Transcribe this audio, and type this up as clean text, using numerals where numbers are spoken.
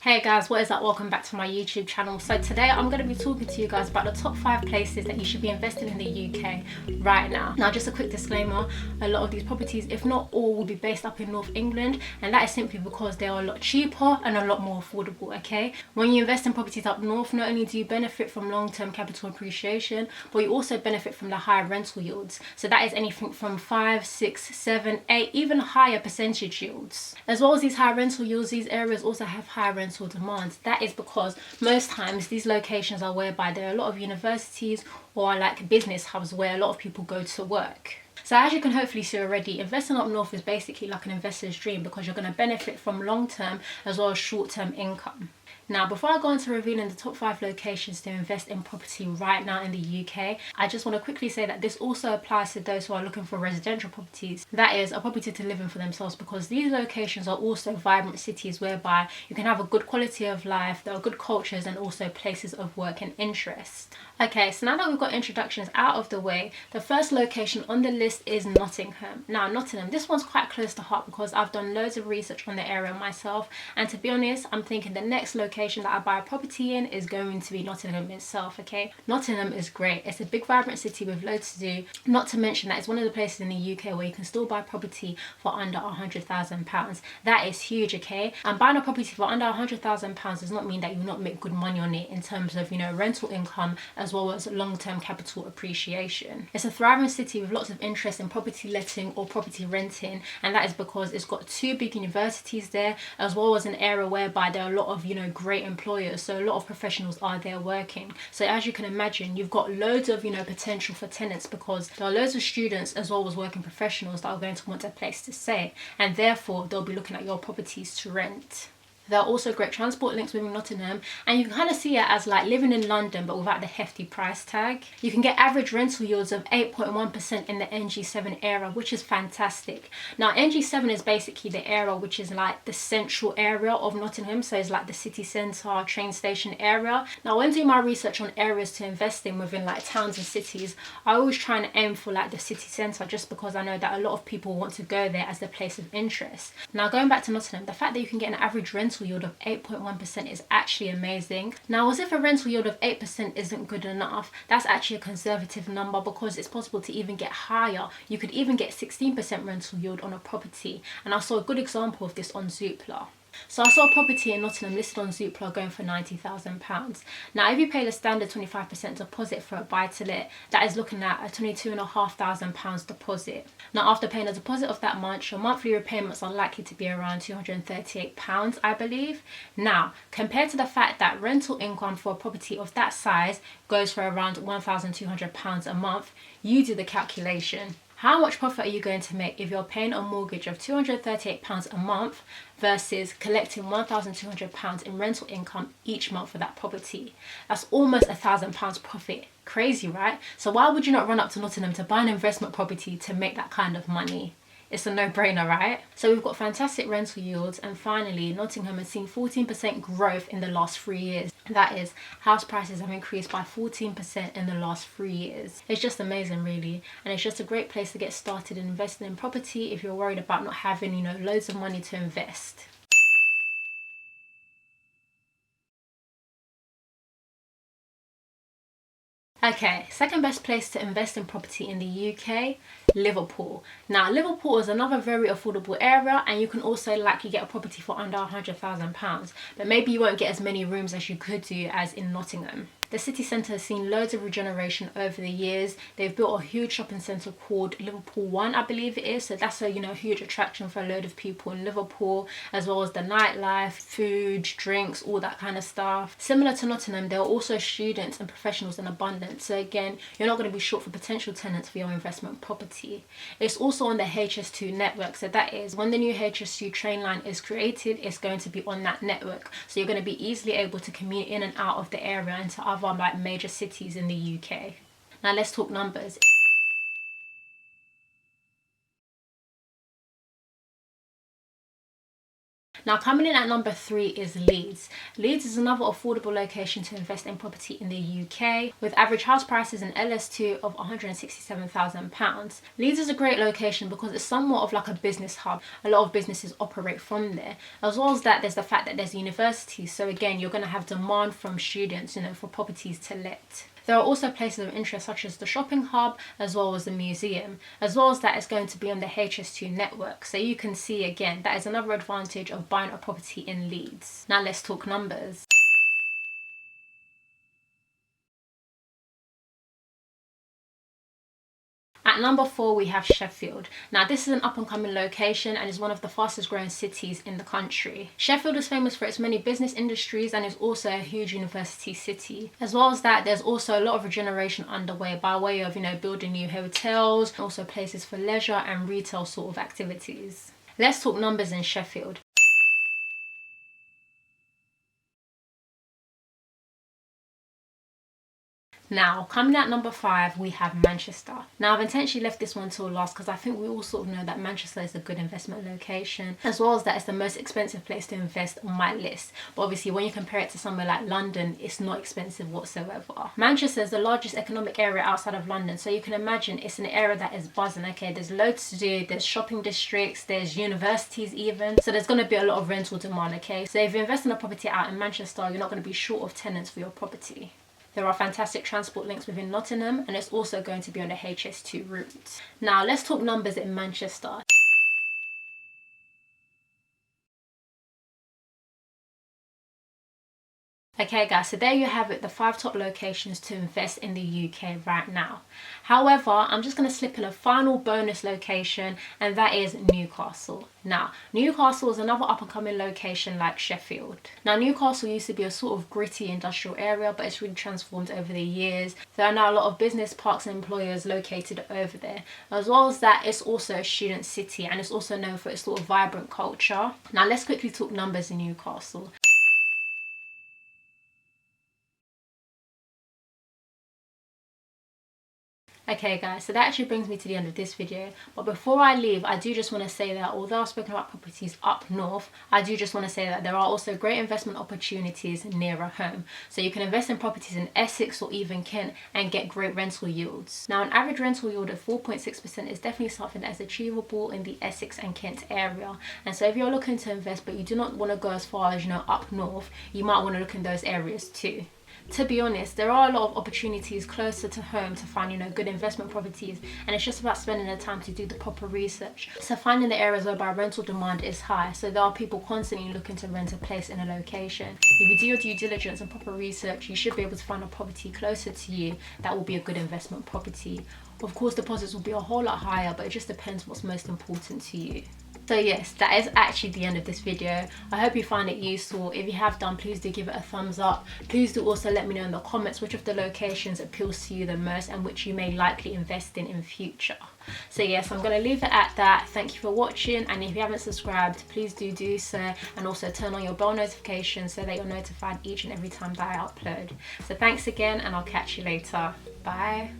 Hey guys, what is up? Welcome back to my YouTube channel. So today I'm going to be talking to you guys about the top 5 places that you should be investing in the UK right now. Now just a quick disclaimer, a lot of these properties, if not all, will be based up in North England, and that is simply because they are a lot cheaper and a lot more affordable, okay? When you invest in properties up north, not only do you benefit from long-term capital appreciation, but you also benefit from the higher rental yields. So that is anything from 5, 6, 7, 8, even higher percentage yields. As well as these high rental yields, these areas also have high rental demands. That is because most times these locations are whereby there are a lot of universities or like business hubs where a lot of people go to work. So as you can hopefully see already, investing up north is basically like an investor's dream because you're going to benefit from long-term as well as short-term income. Now, before I go on to revealing the top 5 locations to invest in property right now in the UK, I just want to quickly say that this also applies to those who are looking for residential properties. That is, a property to live in for themselves, because these locations are also vibrant cities whereby you can have a good quality of life, there are good cultures and also places of work and interest. Okay, so now that we've got introductions out of the way, the first location on the list is Nottingham. Now, Nottingham, this one's quite close to heart because I've done loads of research on the area myself, and to be honest, I'm thinking the next location that I buy a property in is going to be Nottingham itself, okay? Nottingham is great. It's a big vibrant city with loads to do, not to mention that it's one of the places in the UK where you can still buy property for under £100,000. That is huge, okay? And buying a property for under £100,000 does not mean that you'll not make good money on it in terms of, you know, rental income as well as long-term capital appreciation. It's a thriving city with lots of interest in property letting or property renting, and that is because it's got 2 big universities there, as well as an area whereby there are a lot of, you know, great employers, so a lot of professionals are there working. So as you can imagine, you've got loads of, you know, potential for tenants because there are loads of students as well as working professionals that are going to want a place to stay, and therefore they'll be looking at your properties to rent. There are also great transport links within Nottingham, and you can kind of see it as like living in London but without the hefty price tag. You can get average rental yields of 8.1% in the NG7 area, which is fantastic. Now NG7 is basically the area which is like the central area of Nottingham, so it's like the city centre, train station area. Now when doing my research on areas to invest in within like towns and cities, I always try and aim for like the city centre, just because I know that a lot of people want to go there as their place of interest. Now going back to Nottingham, the fact that you can get an average rental yield of 8.1% is actually amazing. Now, as if a rental yield of 8% isn't good enough, that's actually a conservative number because it's possible to even get higher. You could even get 16% rental yield on a property, and I saw a good example of this on Zoopla. So I saw a property in Nottingham listed on Zoopla going for £90,000. Now if you pay the standard 25% deposit for a buy-to-let, that is looking at a £22,500 deposit. Now after paying a deposit of that much, your monthly repayments are likely to be around £238, I believe. Now compared to the fact that rental income for a property of that size goes for around £1,200 a month, you do the calculation. How much profit are you going to make if you're paying a mortgage of £238 a month versus collecting £1,200 in rental income each month for that property? That's almost £1,000 profit. Crazy, right? So why would you not run up to Nottingham to buy an investment property to make that kind of money? It's a no-brainer, right? So we've got fantastic rental yields, and finally Nottingham has seen 14% growth in the last 3 years. That is, house prices have increased by 14% in the last 3 years. It's just amazing, really, and it's just a great place to get started in investing in property if you're worried about not having, you know, loads of money to invest. Okay, second best place to invest in property in the UK, Liverpool. Now Liverpool is another very affordable area, and you can also likely get a property for under £100,000, but maybe you won't get as many rooms as you could do as in Nottingham. The city centre has seen loads of regeneration over the years. They've built a huge shopping centre called Liverpool One, I believe it is. So that's a, you know, huge attraction for a load of people in Liverpool, as well as the nightlife, food, drinks, all that kind of stuff. Similar to Nottingham, there are also students and professionals in abundance. So again, you're not going to be short for potential tenants for your investment property. It's also on the HS2 network. So that is, when the new HS2 train line is created, it's going to be on that network. So you're going to be easily able to commute in and out of the area into other like major cities in the UK. Now let's talk numbers. Now coming in at number 3 is Leeds. Leeds is another affordable location to invest in property in the UK, with average house prices in LS2 of £167,000. Leeds is a great location because it's somewhat of like a business hub. A lot of businesses operate from there. As well as that, there's the fact that there's universities, so again you're going to have demand from students, for properties to let. There are also places of interest such as the shopping hub as well as the museum. As well as that, it's going to be on the HS2 network. So you can see again, that is another advantage of buying a property in Leeds. Now let's talk numbers. At number 4, we have Sheffield. Now this is an up and coming location and is one of the fastest growing cities in the country. Sheffield is famous for its many business industries and is also a huge university city. As well as that, there's also a lot of regeneration underway by way of, building new hotels, also places for leisure and retail sort of activities. Let's talk numbers in Sheffield. Now, coming at number 5, we have Manchester. Now, I've intentionally left this one till last because I think we all sort of know that Manchester is a good investment location, as well as that it's the most expensive place to invest on my list. But obviously, when you compare it to somewhere like London, it's not expensive whatsoever. Manchester is the largest economic area outside of London, so you can imagine it's an area that is buzzing. Okay, there's loads to do, there's shopping districts, there's universities even, so there's going to be a lot of rental demand. Okay, so if you invest in a property out in Manchester, you're not going to be short of tenants for your property. There are fantastic transport links within Nottingham, and it's also going to be on the HS2 route. Now let's talk numbers in Manchester. Okay guys, so there you have it, the 5 top locations to invest in the UK right now. However, I'm just going to slip in a final bonus location, and that is Newcastle. Now, Newcastle is another up and coming location like Sheffield. Now, Newcastle used to be a sort of gritty industrial area, but it's really transformed over the years. There are now a lot of business parks and employers located over there. As well as that, it's also a student city and it's also known for its sort of vibrant culture. Now, let's quickly talk numbers in Newcastle. Okay guys, so that actually brings me to the end of this video, but before I leave, I do just want to say that although I've spoken about properties up north, I do just want to say that there are also great investment opportunities nearer home. So you can invest in properties in Essex or even Kent and get great rental yields. Now, an average rental yield of 4.6% is definitely something that is achievable in the Essex and Kent area. And so if you're looking to invest but you do not want to go as far as, up north, you might want to look in those areas too. To be honest, there are a lot of opportunities closer to home to find, good investment properties, and it's just about spending the time to do the proper research. So finding the areas whereby rental demand is high, so there are people constantly looking to rent a place in a location. If you do your due diligence and proper research, you should be able to find a property closer to you that will be a good investment property. Of course, deposits will be a whole lot higher, but it just depends what's most important to you. So yes, that is actually the end of this video. I hope you find it useful. If you have done, please do give it a thumbs up. Please do also let me know in the comments which of the locations appeals to you the most and which you may likely invest in future. So yes, I'm going to leave it at that. Thank you for watching, and if you haven't subscribed, please do so, and also turn on your bell notifications so that you're notified each and every time that I upload. So thanks again, and I'll catch you later. Bye.